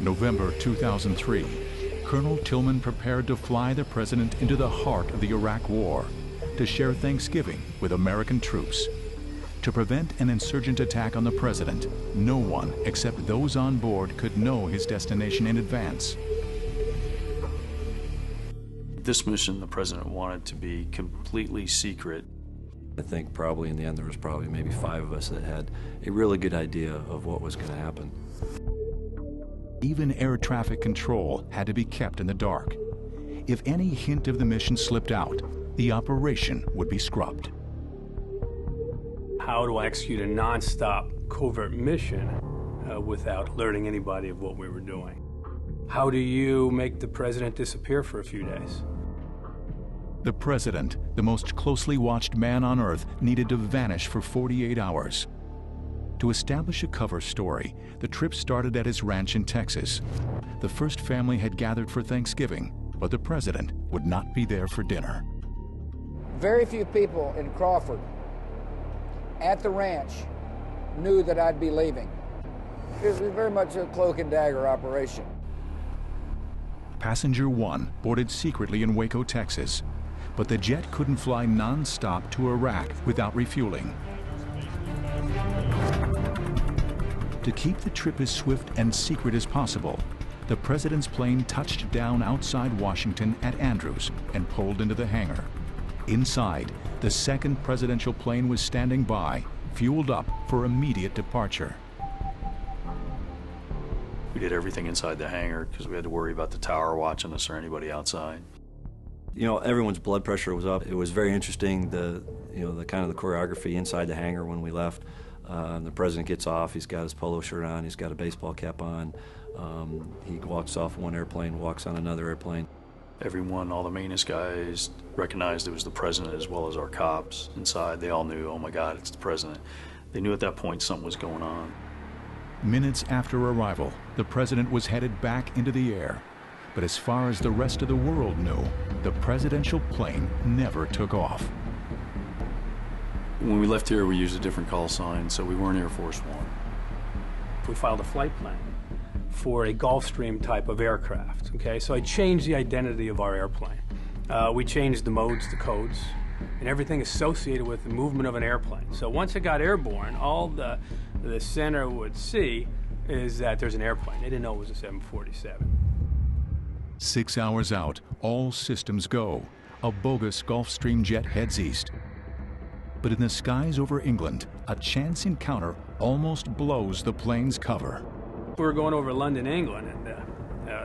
November 2003, Colonel Tillman prepared to fly the president into the heart of the Iraq War to share Thanksgiving with American troops. To prevent an insurgent attack on the president, no one except those on board could know his destination in advance. This mission, the president wanted to be completely secret. I think probably in the end there was probably maybe 5 of us that had a really good idea of what was going to happen. Even air traffic control had to be kept in the dark. If any hint of the mission slipped out, the operation would be scrubbed. How do I execute a non-stop covert mission without alerting anybody of what we were doing? How do you make the president disappear for a few days? The president, the most closely watched man on Earth, needed to vanish for 48 hours. To establish a cover story, the trip started at his ranch in Texas. The first family had gathered for Thanksgiving, but the president would not be there for dinner. Very few people in Crawford at the ranch knew that I'd be leaving. It was very much a cloak and dagger operation. Passenger 1 boarded secretly in Waco, Texas, but the jet couldn't fly non-stop to Iraq without refueling. To keep the trip as swift and secret as possible, the president's plane touched down outside Washington at Andrews and pulled into the hangar. Inside, the second presidential plane was standing by, fueled up for immediate departure. We did everything inside the hangar because we had to worry about the tower watching us or anybody outside. You know, everyone's blood pressure was up. It was very interesting, the kind of the choreography inside the hangar when we left. The president gets off, he's got his polo shirt on, he's got a baseball cap on. He walks off one airplane, walks on another airplane. Everyone, all the maintenance guys, recognized it was the president as well as our cops inside. They all knew, oh my God, it's the president. They knew at that point something was going on. Minutes after arrival, the president was headed back into the air. But as far as the rest of the world knew, the presidential plane never took off. When we left here, we used a different call sign, so we weren't Air Force One. We filed a flight plan for a Gulfstream type of aircraft, okay? So I changed the identity of our airplane. We changed the modes, the codes, and everything associated with the movement of an airplane. So once it got airborne, all the center would see is that there's an airplane. They didn't know it was a 747. 6 hours out, all systems go. A bogus Gulfstream jet heads east. But in the skies over England, a chance encounter almost blows the plane's cover. We were going over London, England, and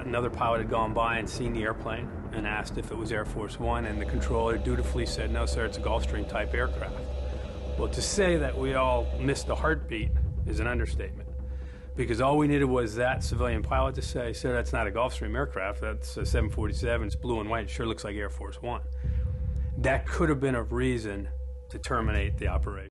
another pilot had gone by and seen the airplane and asked if it was Air Force One, and the controller dutifully said, no, sir, it's a Gulfstream type aircraft. Well, to say that we all missed a heartbeat is an understatement, because all we needed was that civilian pilot to say, sir, that's not a Gulfstream aircraft, that's a 747, it's blue and white, it sure looks like Air Force One. That could have been a reason to terminate the operation.